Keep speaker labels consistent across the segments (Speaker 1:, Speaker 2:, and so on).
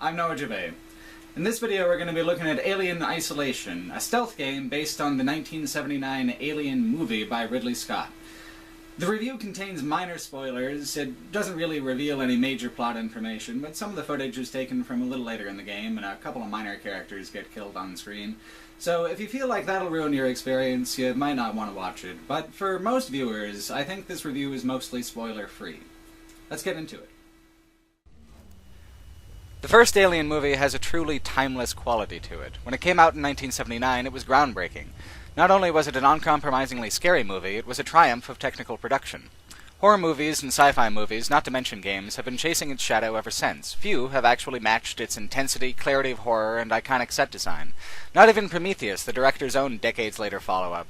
Speaker 1: I'm Noah Jabay. In this video we're going to be looking at Alien Isolation, a stealth game based on the 1979 Alien movie by Ridley Scott. The review contains minor spoilers. It doesn't really reveal any major plot information, but some of the footage was taken from a little later in the game, and a couple of minor characters get killed on screen. So if you feel like that'll ruin your experience, you might not want to watch it. But for most viewers, I think this review is mostly spoiler-free. Let's get into it. The first Alien movie has a truly timeless quality to it. When it came out in 1979, it was groundbreaking. Not only was it an uncompromisingly scary movie, it was a triumph of technical production. Horror movies and sci-fi movies, not to mention games, have been chasing its shadow ever since. Few have actually matched its intensity, clarity of horror, and iconic set design. Not even Prometheus, the director's own decades-later follow-up.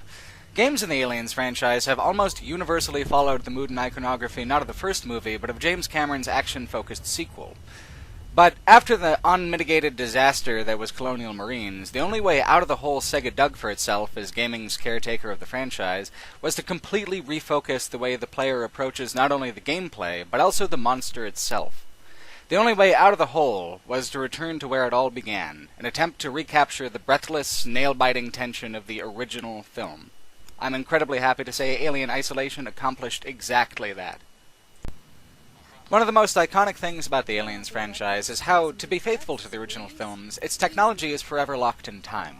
Speaker 1: Games in the Aliens franchise have almost universally followed the mood and iconography not of the first movie, but of James Cameron's action-focused sequel. But after the unmitigated disaster that was Colonial Marines, the only way out of the hole Sega dug for itself as gaming's caretaker of the franchise was to completely refocus the way the player approaches not only the gameplay, but also the monster itself. The only way out of the hole was to return to where it all began, an attempt to recapture the breathless, nail-biting tension of the original film. I'm incredibly happy to say Alien Isolation accomplished exactly that. One of the most iconic things about the Aliens franchise is how, to be faithful to the original films, its technology is forever locked in time.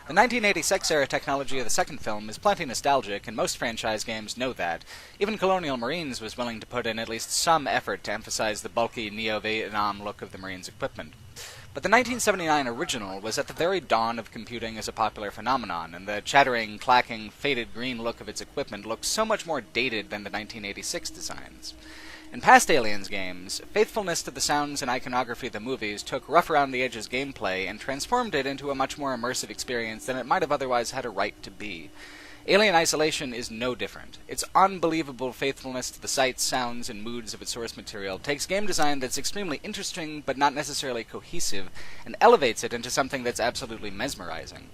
Speaker 1: The 1986-era technology of the second film is plenty nostalgic, and most franchise games know that. Even Colonial Marines was willing to put in at least some effort to emphasize the bulky Neo-Vietnam look of the Marines' equipment. But the 1979 original was at the very dawn of computing as a popular phenomenon, and the chattering, clacking, faded green look of its equipment looked so much more dated than the 1986 designs. In past Aliens games, faithfulness to the sounds and iconography of the movies took rough-around-the-edges gameplay and transformed it into a much more immersive experience than it might have otherwise had a right to be. Alien Isolation is no different. Its unbelievable faithfulness to the sights, sounds, and moods of its source material takes game design that's extremely interesting but not necessarily cohesive, and elevates it into something that's absolutely mesmerizing.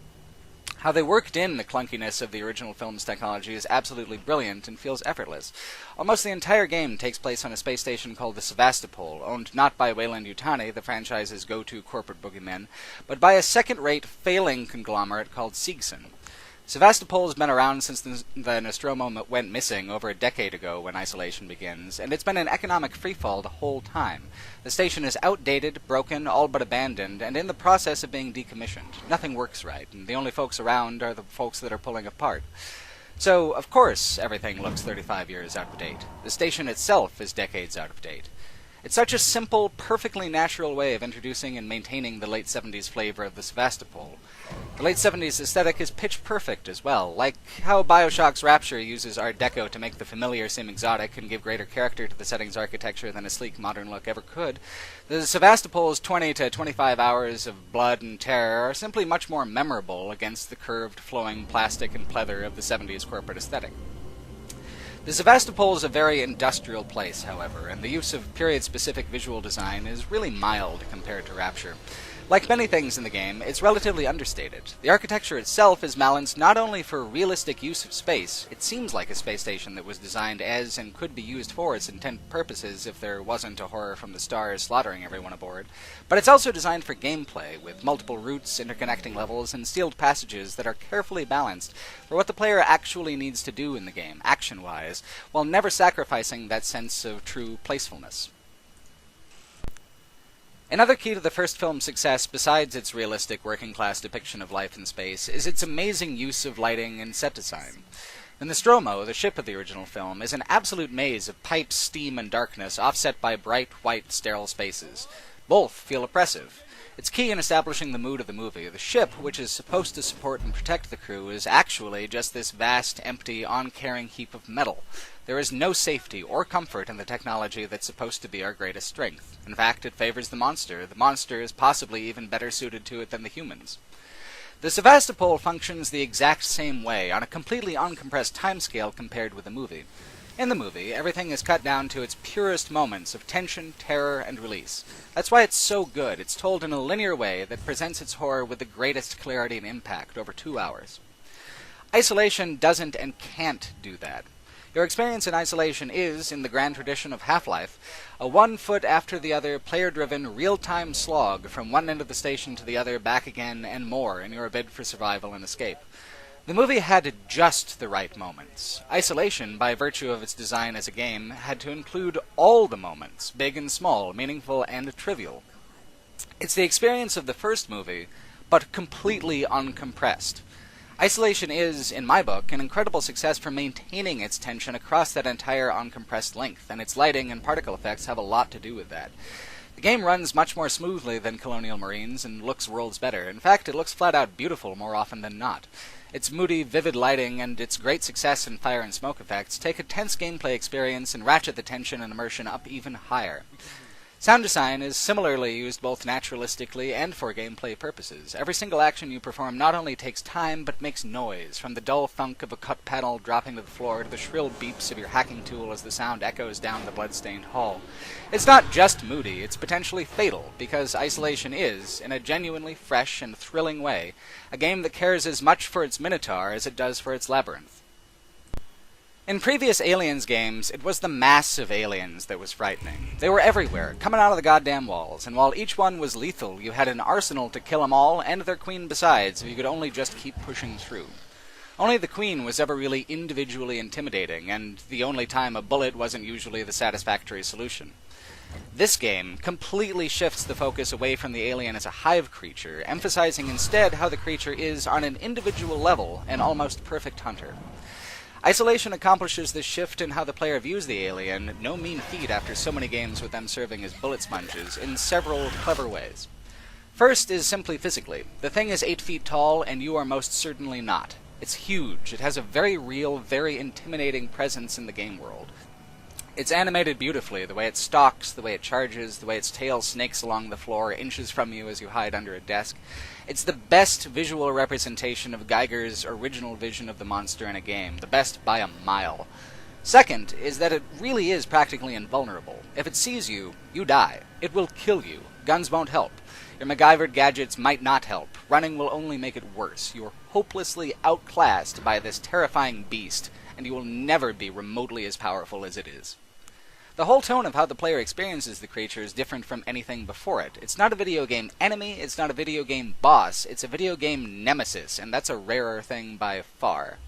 Speaker 1: How they worked in the clunkiness of the original film's technology is absolutely brilliant and feels effortless. Almost the entire game takes place on a space station called the Sevastopol, owned not by Weyland-Yutani, the franchise's go-to corporate boogeyman, but by a second-rate, failing conglomerate called Seegson. Sevastopol has been around since the Nostromo went missing over a decade ago when Isolation begins, and it's been an economic freefall the whole time. The station is outdated, broken, all but abandoned, and in the process of being decommissioned. Nothing works right, and the only folks around are the folks that are pulling apart. So, of course, everything looks 35 years out of date. The station itself is decades out of date. It's such a simple, perfectly natural way of introducing and maintaining the late 70s flavor of the Sevastopol. The late 70s aesthetic is pitch perfect as well, like how Bioshock's Rapture uses Art Deco to make the familiar seem exotic and give greater character to the setting's architecture than a sleek modern look ever could. The Sevastopol's 20 to 25 hours of blood and terror are simply much more memorable against the curved, flowing plastic and pleather of the 70s corporate aesthetic. The Sevastopol is a very industrial place, however, and the use of period-specific visual design is really mild compared to Rapture. Like many things in the game, it's relatively understated. The architecture itself is balanced not only for realistic use of space, it seems like a space station that was designed as and could be used for its intended purposes if there wasn't a horror from the stars slaughtering everyone aboard, but it's also designed for gameplay, with multiple routes, interconnecting levels, and sealed passages that are carefully balanced for what the player actually needs to do in the game, action-wise, while never sacrificing that sense of true placefulness. Another key to the first film's success, besides its realistic working-class depiction of life in space, is its amazing use of lighting and set design. The Nostromo, the ship of the original film, is an absolute maze of pipes, steam, and darkness, offset by bright, white, sterile spaces. Both feel oppressive. It's key in establishing the mood of the movie. The ship, which is supposed to support and protect the crew, is actually just this vast, empty, uncaring heap of metal. There is no safety or comfort in the technology that's supposed to be our greatest strength. In fact, it favors the monster. The monster is possibly even better suited to it than the humans. The Sevastopol functions the exact same way, on a completely uncompressed timescale compared with the movie. In the movie, everything is cut down to its purest moments of tension, terror, and release. That's why it's so good. It's told in a linear way that presents its horror with the greatest clarity and impact over 2 hours. Isolation doesn't and can't do that. Your experience in Isolation is, in the grand tradition of Half-Life, a one foot after the other, player-driven, real-time slog from one end of the station to the other, back again, and more in your bid for survival and escape. The movie had just the right moments. Isolation, by virtue of its design as a game, had to include all the moments, big and small, meaningful and trivial. It's the experience of the first movie, but completely uncompressed. Isolation is, in my book, an incredible success for maintaining its tension across that entire uncompressed length, and its lighting and particle effects have a lot to do with that. The game runs much more smoothly than Colonial Marines and looks worlds better. In fact, it looks flat-out beautiful more often than not. Its moody, vivid lighting and its great success in fire and smoke effects take a tense gameplay experience and ratchet the tension and immersion up even higher. Sound design is similarly used both naturalistically and for gameplay purposes. Every single action you perform not only takes time, but makes noise, from the dull thunk of a cut panel dropping to the floor to the shrill beeps of your hacking tool as the sound echoes down the blood-stained hall. It's not just moody, it's potentially fatal, because Isolation is, in a genuinely fresh and thrilling way, a game that cares as much for its Minotaur as it does for its Labyrinth. In previous Aliens games, it was the mass of aliens that was frightening. They were everywhere, coming out of the goddamn walls, and while each one was lethal, you had an arsenal to kill them all, and their queen besides, if you could only just keep pushing through. Only the queen was ever really individually intimidating, and the only time a bullet wasn't usually the satisfactory solution. This game completely shifts the focus away from the alien as a hive creature, emphasizing instead how the creature is, on an individual level, an almost perfect hunter. Isolation accomplishes this shift in how the player views the alien, no mean feat after so many games with them serving as bullet sponges, in several clever ways. First is simply physically. The thing is 8 feet tall, and you are most certainly not. It's huge. It has a very real, very intimidating presence in the game world. It's animated beautifully, the way it stalks, the way it charges, the way its tail snakes along the floor, inches from you as you hide under a desk. It's the best visual representation of Geiger's original vision of the monster in a game, the best by a mile. Second is that it really is practically invulnerable. If it sees you, you die. It will kill you. Guns won't help. Your MacGyvered gadgets might not help. Running will only make it worse. You are hopelessly outclassed by this terrifying beast, and you will never be remotely as powerful as it is. The whole tone of how the player experiences the creature is different from anything before it. It's not a video game enemy, it's not a video game boss, it's a video game nemesis, and that's a rarer thing by far.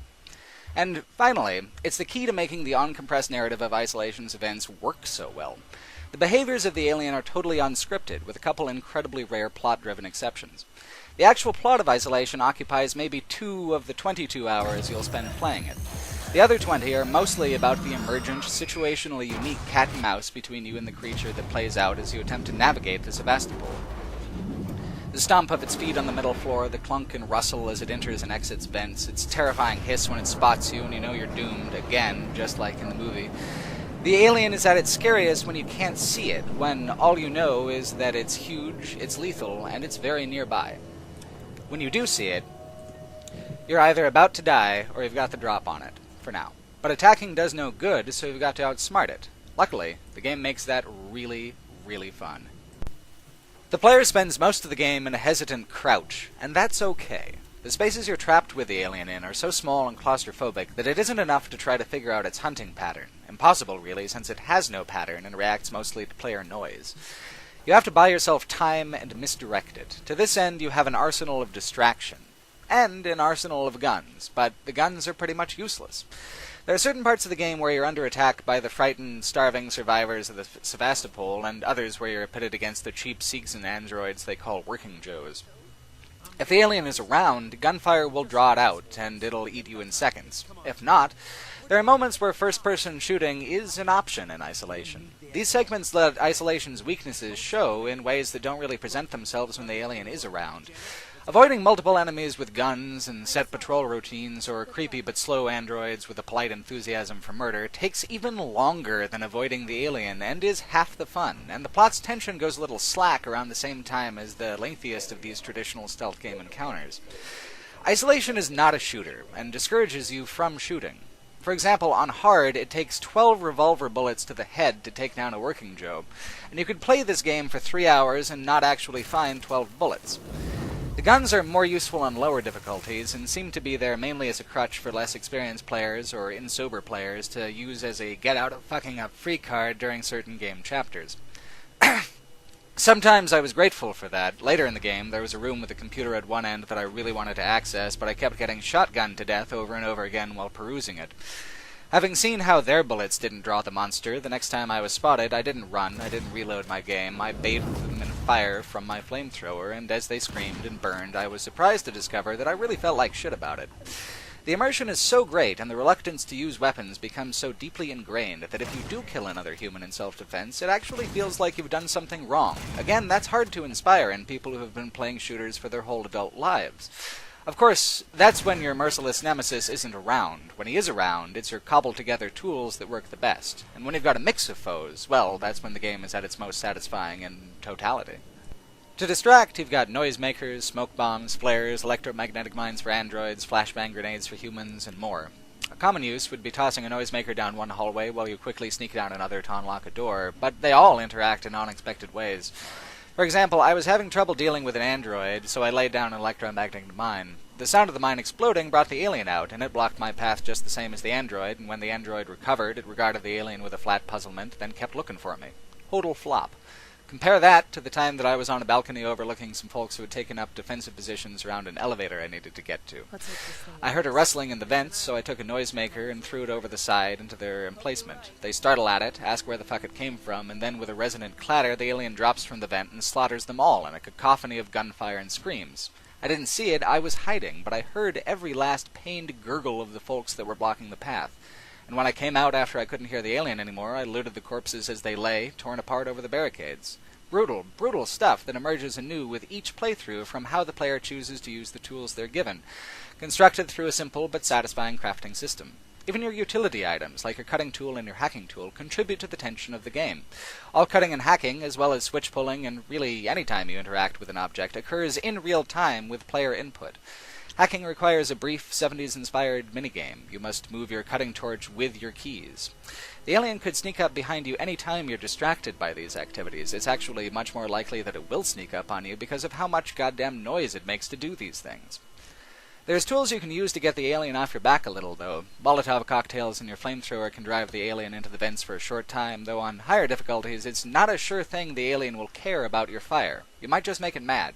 Speaker 1: And finally, it's the key to making the uncompressed narrative of Isolation's events work so well. The behaviors of the alien are totally unscripted, with a couple incredibly rare plot-driven exceptions. The actual plot of Isolation occupies maybe 2 of the 22 hours you'll spend playing it. The other 20 are mostly about the emergent, situationally unique cat and mouse between you and the creature that plays out as you attempt to navigate the Sevastopol. The stomp of its feet on the metal floor, the clunk and rustle as it enters and exits vents, its terrifying hiss when it spots you and you know you're doomed, again, just like in the movie. The alien is at its scariest when you can't see it, when all you know is that it's huge, it's lethal, and it's very nearby. When you do see it, you're either about to die or you've got the drop on it. For now. But attacking does no good, so you've got to outsmart it. Luckily, the game makes that really, really fun. The player spends most of the game in a hesitant crouch, and that's okay. The spaces you're trapped with the alien in are so small and claustrophobic that it isn't enough to try to figure out its hunting pattern. Impossible, really, since it has no pattern and reacts mostly to player noise. You have to buy yourself time and misdirect it. To this end, you have an arsenal of distraction. And an arsenal of guns, but the guns are pretty much useless. There are certain parts of the game where you're under attack by the frightened, starving survivors of the Sevastopol, and others where you're pitted against the cheap Seegson androids they call working Joes. If the alien is around, gunfire will draw it out, and it'll eat you in seconds. If not, there are moments where first-person shooting is an option in Isolation. These segments let Isolation's weaknesses show in ways that don't really present themselves when the alien is around. Avoiding multiple enemies with guns and set patrol routines, or creepy but slow androids with a polite enthusiasm for murder, takes even longer than avoiding the alien, and is half the fun, and the plot's tension goes a little slack around the same time as the lengthiest of these traditional stealth game encounters. Isolation is not a shooter, and discourages you from shooting. For example, on hard, it takes 12 revolver bullets to the head to take down a working Joe, and you could play this game for 3 hours and not actually find 12 bullets. The guns are more useful on lower difficulties, and seem to be there mainly as a crutch for less experienced players or insober players to use as a get-out-of-fucking-up-free card during certain game chapters. Sometimes I was grateful for that. Later in the game, there was a room with a computer at one end that I really wanted to access, but I kept getting shotgunned to death over and over again while perusing it. Having seen how their bullets didn't draw the monster, the next time I was spotted, I didn't run, I didn't reload my game, I bathed them in fire from my flamethrower, and as they screamed and burned, I was surprised to discover that I really felt like shit about it. The immersion is so great, and the reluctance to use weapons becomes so deeply ingrained that if you do kill another human in self-defense, it actually feels like you've done something wrong. Again, that's hard to inspire in people who have been playing shooters for their whole adult lives. Of course, that's when your merciless nemesis isn't around. When he is around, it's your cobbled-together tools that work the best. And when you've got a mix of foes, well, that's when the game is at its most satisfying in totality. To distract, you've got noisemakers, smoke bombs, flares, electromagnetic mines for androids, flashbang grenades for humans, and more. A common use would be tossing a noisemaker down one hallway while you quickly sneak down another to unlock a door, but they all interact in unexpected ways. For example, I was having trouble dealing with an android, so I laid down an electromagnetic mine. The sound of the mine exploding brought the alien out, and it blocked my path just the same as the android, and when the android recovered, it regarded the alien with a flat puzzlement, then kept looking for me. Total flop. Compare that to the time that I was on a balcony overlooking some folks who had taken up defensive positions around an elevator I needed to get to. I heard a rustling in the vents, so I took a noisemaker and threw it over the side into their emplacement. They startle at it, ask where the fuck it came from, and then with a resonant clatter, the alien drops from the vent and slaughters them all in a cacophony of gunfire and screams. I didn't see it, I was hiding, but I heard every last pained gurgle of the folks that were blocking the path. And when I came out after I couldn't hear the alien anymore, I looted the corpses as they lay, torn apart over the barricades. Brutal, brutal stuff that emerges anew with each playthrough from how the player chooses to use the tools they're given, constructed through a simple but satisfying crafting system. Even your utility items, like your cutting tool and your hacking tool, contribute to the tension of the game. All cutting and hacking, as well as switch pulling and really any time you interact with an object, occurs in real time with player input. Hacking requires a brief 70s-inspired minigame. You must move your cutting torch with your keys. The alien could sneak up behind you any time you're distracted by these activities. It's actually much more likely that it will sneak up on you because of how much goddamn noise it makes to do these things. There's tools you can use to get the alien off your back a little, though. Molotov cocktails and your flamethrower can drive the alien into the vents for a short time, though on higher difficulties it's not a sure thing the alien will care about your fire. You might just make it mad.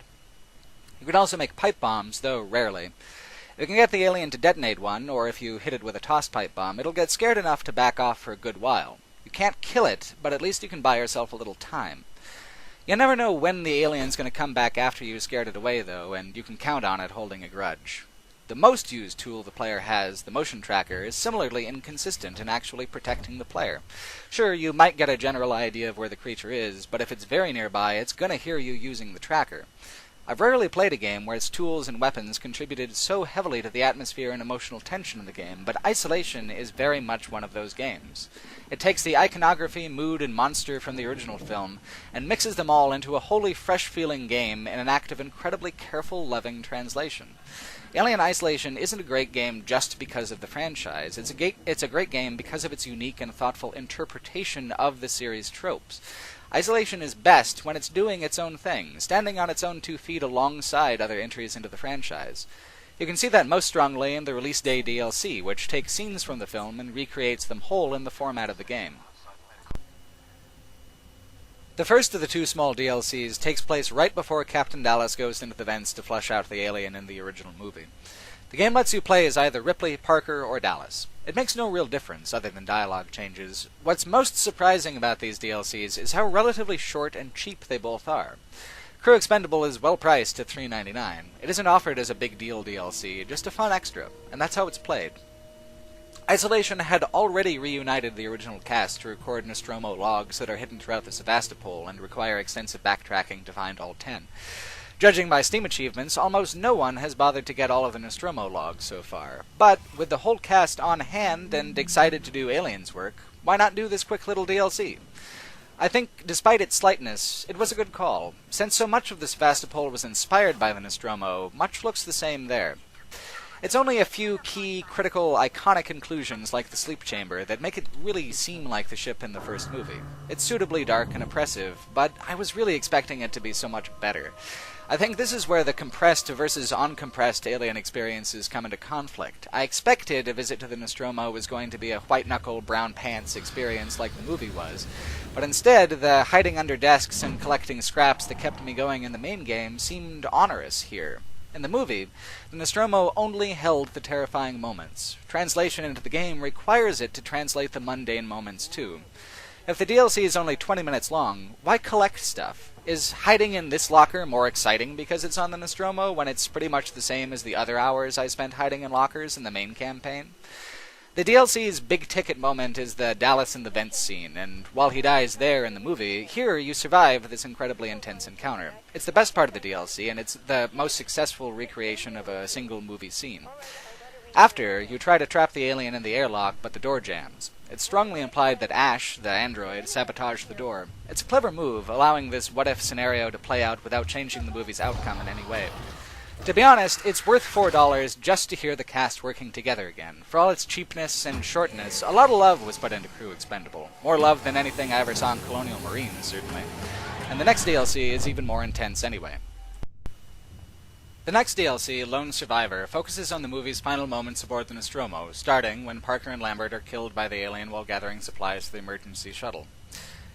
Speaker 1: You can also make pipe bombs, though rarely. If you can get the alien to detonate one, or if you hit it with a tossed pipe bomb, it'll get scared enough to back off for a good while. You can't kill it, but at least you can buy yourself a little time. You never know when the alien's going to come back after you scared it away, though, and you can count on it holding a grudge. The most used tool the player has, the motion tracker, is similarly inconsistent in actually protecting the player. Sure, you might get a general idea of where the creature is, but if it's very nearby, it's going to hear you using the tracker. I've rarely played a game where its tools and weapons contributed so heavily to the atmosphere and emotional tension of the game, but Isolation is very much one of those games. It takes the iconography, mood, and monster from the original film, and mixes them all into a wholly fresh-feeling game in an act of incredibly careful, loving translation. Alien Isolation isn't a great game just because of the franchise. It's a great game because of its unique and thoughtful interpretation of the series' tropes. Isolation is best when it's doing its own thing, standing on its own 2 feet alongside other entries into the franchise. You can see that most strongly in the release day DLC, which takes scenes from the film and recreates them whole in the format of the game. The first of the 2 small DLCs takes place right before Captain Dallas goes into the vents to flush out the alien in the original movie. The game lets you play as either Ripley, Parker, or Dallas. It makes no real difference, other than dialogue changes. What's most surprising about these DLCs is how relatively short and cheap they both are. Crew Expendable is well priced at $3.99. It isn't offered as a big deal DLC, just a fun extra, and that's how it's played. Isolation had already reunited the original cast to record Nostromo logs that are hidden throughout the Sevastopol and require extensive backtracking to find all 10. Judging by Steam achievements, almost no one has bothered to get all of the Nostromo logs so far. But with the whole cast on hand and excited to do Aliens work, why not do this quick little DLC? I think, despite its slightness, it was a good call. Since so much of the Sevastopol was inspired by the Nostromo, much looks the same there. It's only a few key, critical, iconic inclusions like the sleep chamber that make it really seem like the ship in the first movie. It's suitably dark and oppressive, but I was really expecting it to be so much better. I think this is where the compressed versus uncompressed Alien experiences come into conflict. I expected a visit to the Nostromo was going to be a white-knuckle, brown-pants experience like the movie was, but instead, the hiding under desks and collecting scraps that kept me going in the main game seemed onerous here. In the movie, the Nostromo only held the terrifying moments. Translation into the game requires it to translate the mundane moments too. If the DLC is only 20 minutes long, why collect stuff? Is hiding in this locker more exciting because it's on the Nostromo when it's pretty much the same as the other hours I spent hiding in lockers in the main campaign? The DLC's big-ticket moment is the Dallas in the vents scene, and while he dies there in the movie, here you survive this incredibly intense encounter. It's the best part of the DLC, and it's the most successful recreation of a single movie scene. After, you try to trap the alien in the airlock, but the door jams. It's strongly implied that Ash, the android, sabotaged the door. It's a clever move, allowing this what-if scenario to play out without changing the movie's outcome in any way. To be honest, it's worth $4 just to hear the cast working together again. For all its cheapness and shortness, a lot of love was put into Crew Expendable. More love than anything I ever saw in Colonial Marines, certainly. And the next DLC is even more intense anyway. The next DLC, Lone Survivor, focuses on the movie's final moments aboard the Nostromo, starting when Parker and Lambert are killed by the alien while gathering supplies for the emergency shuttle.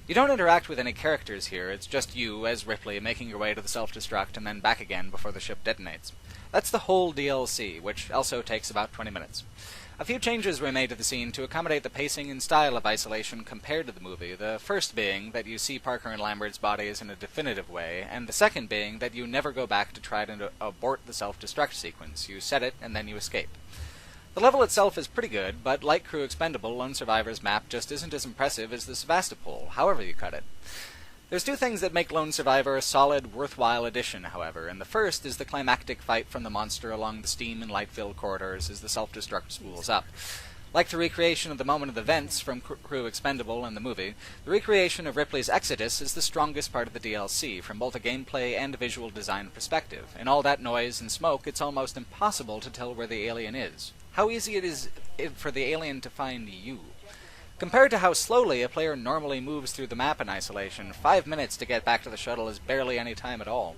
Speaker 1: You don't interact with any characters here, it's just you, as Ripley, making your way to the self-destruct and then back again before the ship detonates. That's the whole DLC, which also takes about 20 minutes. A few changes were made to the scene to accommodate the pacing and style of Isolation compared to the movie, the first being that you see Parker and Lambert's bodies in a definitive way, and the second being that you never go back to try to abort the self-destruct sequence. You set it, and then you escape. The level itself is pretty good, but like Crew Expendable, Lone Survivor's map just isn't as impressive as the Sevastopol, however you cut it. There's two things that make Lone Survivor a solid, worthwhile addition, however, and the first is the climactic fight from the monster along the steam and light-filled corridors as the self-destruct spools up. Like the recreation of the moment of the vents from Crew Expendable and the movie, the recreation of Ripley's exodus is the strongest part of the DLC, from both a gameplay and visual design perspective. In all that noise and smoke, it's almost impossible to tell where the alien is. How easy it is for the alien to find you. Compared to how slowly a player normally moves through the map in Isolation, 5 minutes to get back to the shuttle is barely any time at all.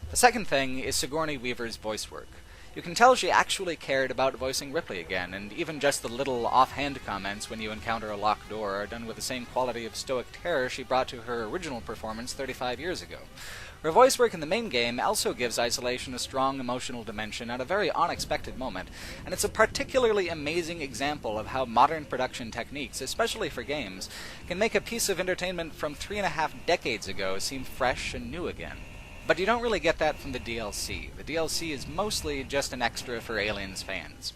Speaker 1: The second thing is Sigourney Weaver's voice work. You can tell she actually cared about voicing Ripley again, and even just the little offhand comments when you encounter a locked door are done with the same quality of stoic terror she brought to her original performance 35 years ago. Her voice work in the main game also gives Isolation a strong emotional dimension at a very unexpected moment, and it's a particularly amazing example of how modern production techniques, especially for games, can make a piece of entertainment from 3.5 decades ago seem fresh and new again. But you don't really get that from the DLC. The DLC is mostly just an extra for Aliens fans.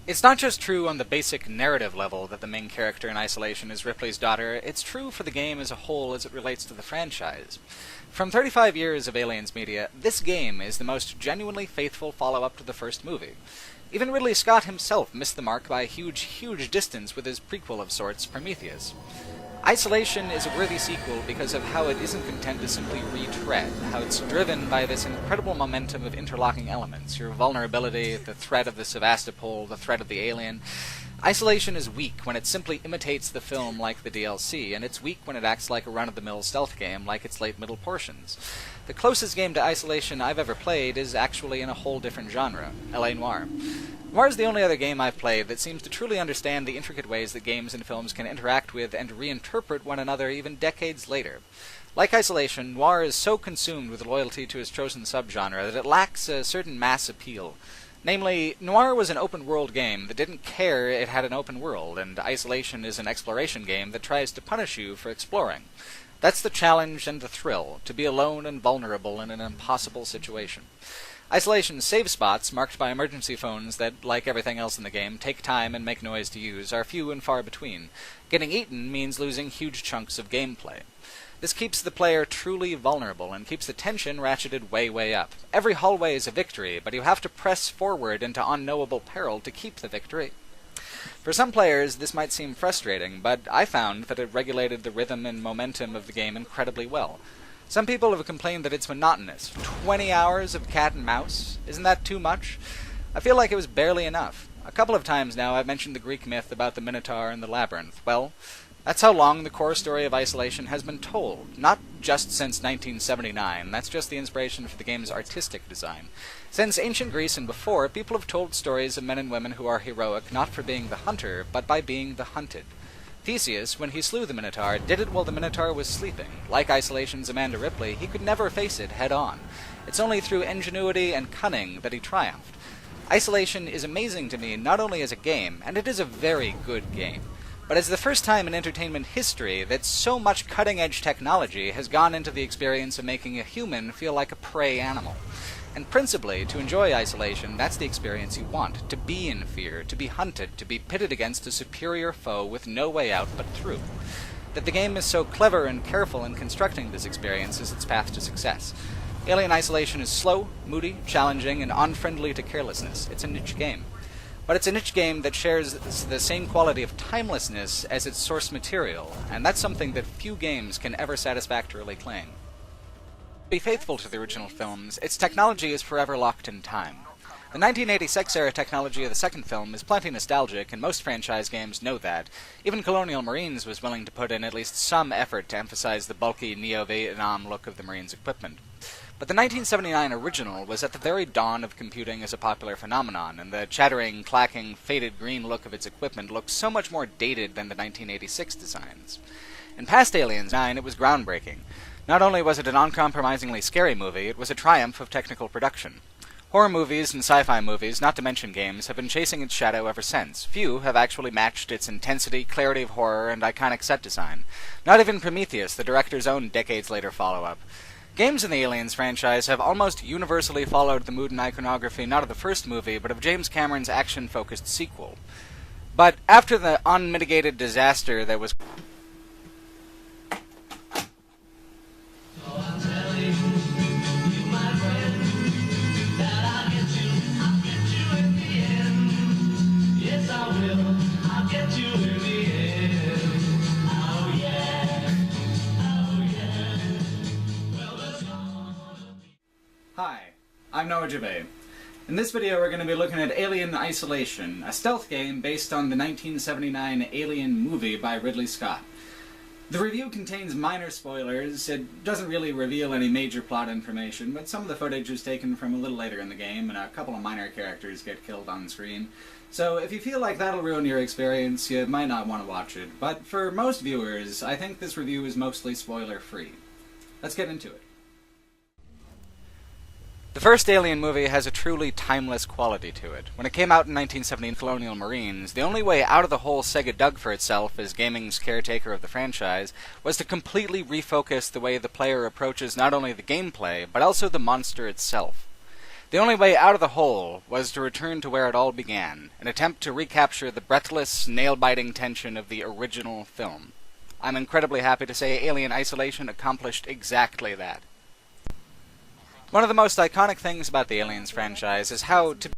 Speaker 1: It's not just true on the basic narrative level that the main character in Isolation is Ripley's daughter, it's true for the game as a whole as it relates to the franchise. From 35 years of Aliens media, this game is the most genuinely faithful follow-up to the first movie. Even Ridley Scott himself missed the mark by a huge distance with his prequel of sorts, Prometheus. Isolation is a worthy sequel because of how it isn't content to simply retread, how it's driven by this incredible momentum of interlocking elements, your vulnerability, the threat of the Sevastopol, the threat of the alien. Isolation is weak when it simply imitates the film like the DLC, and it's weak when it acts like a run-of-the-mill stealth game like its late-middle portions. The closest game to Isolation I've ever played is actually in a whole different genre, L.A. Noire. Noire is the only other game I've played that seems to truly understand the intricate ways that games and films can interact with and reinterpret one another even decades later. Like Isolation, Noire is so consumed with loyalty to his chosen subgenre that it lacks a certain mass appeal. Namely, Noire was an open-world game that didn't care it had an open world, and Isolation is an exploration game that tries to punish you for exploring. That's the challenge and the thrill, to be alone and vulnerable in an impossible situation. Isolation's save spots, marked by emergency phones that, like everything else in the game, take time and make noise to use, are few and far between. Getting eaten means losing huge chunks of gameplay. This keeps the player truly vulnerable and keeps the tension ratcheted way up. Every hallway is a victory, but you have to press forward into unknowable peril to keep the victory. For some players, this might seem frustrating, but I found that it regulated the rhythm and momentum of the game incredibly well. Some people have complained that it's monotonous. 20 hours of cat and mouse? Isn't that too much? I feel like it was barely enough. A couple of times now I've mentioned the Greek myth about the Minotaur and the Labyrinth. Well, that's how long the core story of Isolation has been told. Not just since 1979, that's just the inspiration for the game's artistic design. Since ancient Greece and before, people have told stories of men and women who are heroic not for being the hunter, but by being the hunted. Theseus, when he slew the Minotaur, did it while the Minotaur was sleeping. Like Isolation's Amanda Ripley, he could never face it head-on. It's only through ingenuity and cunning that he triumphed. Isolation is amazing to me not only as a game, and it is a very good game, but as the first time in entertainment history that so much cutting-edge technology has gone into the experience of making a human feel like a prey animal. And principally, to enjoy Isolation, that's the experience you want. To be in fear, to be hunted, to be pitted against a superior foe with no way out but through. That the game is so clever and careful in constructing this experience is its path to success. Alien Isolation is slow, moody, challenging, and unfriendly to carelessness. It's a niche game. But it's a niche game that shares the same quality of timelessness as its source material, and that's something that few games can ever satisfactorily claim. To be faithful to the original films, its technology is forever locked in time. The 1986-era technology of the second film is plenty nostalgic, and most franchise games know that. Even Colonial Marines was willing to put in at least some effort to emphasize the bulky Neo-Vietnam look of the Marines' equipment. But the 1979 original was at the very dawn of computing as a popular phenomenon, and the chattering, clacking, faded green look of its equipment looked so much more dated than the 1986 designs. In past Aliens 9, it was groundbreaking. Not only was it an uncompromisingly scary movie, it was a triumph of technical production. Horror movies and sci-fi movies, not to mention games, have been chasing its shadow ever since. Few have actually matched its intensity, clarity of horror, and iconic set design. Not even Prometheus, the director's own decades-later follow-up. Games in the Aliens franchise have almost universally followed the mood and iconography not of the first movie, but of James Cameron's action-focused sequel. But after the unmitigated disaster that was Hi, I'm Noah Jabay. In this video we're going to be looking at Alien Isolation, a stealth game based on the 1979 Alien movie by Ridley Scott. The review contains minor spoilers. It doesn't really reveal any major plot information, but some of the footage is taken from a little later in the game, and a couple of minor characters get killed on screen. So if you feel like that'll ruin your experience, you might not want to watch it. But for most viewers, I think this review is mostly spoiler-free. Let's get into it. The first Alien movie has a truly timeless quality to it. When it came out in 1970 Colonial Marines, the only way out of the hole Sega dug for itself as gaming's caretaker of the franchise was to completely refocus the way the player approaches not only the gameplay, but also the monster itself. The only way out of the hole was to return to where it all began, an attempt to recapture the breathless, nail-biting tension of the original film. I'm incredibly happy to say Alien Isolation accomplished exactly that. One of the most iconic things about the Aliens franchise is how, to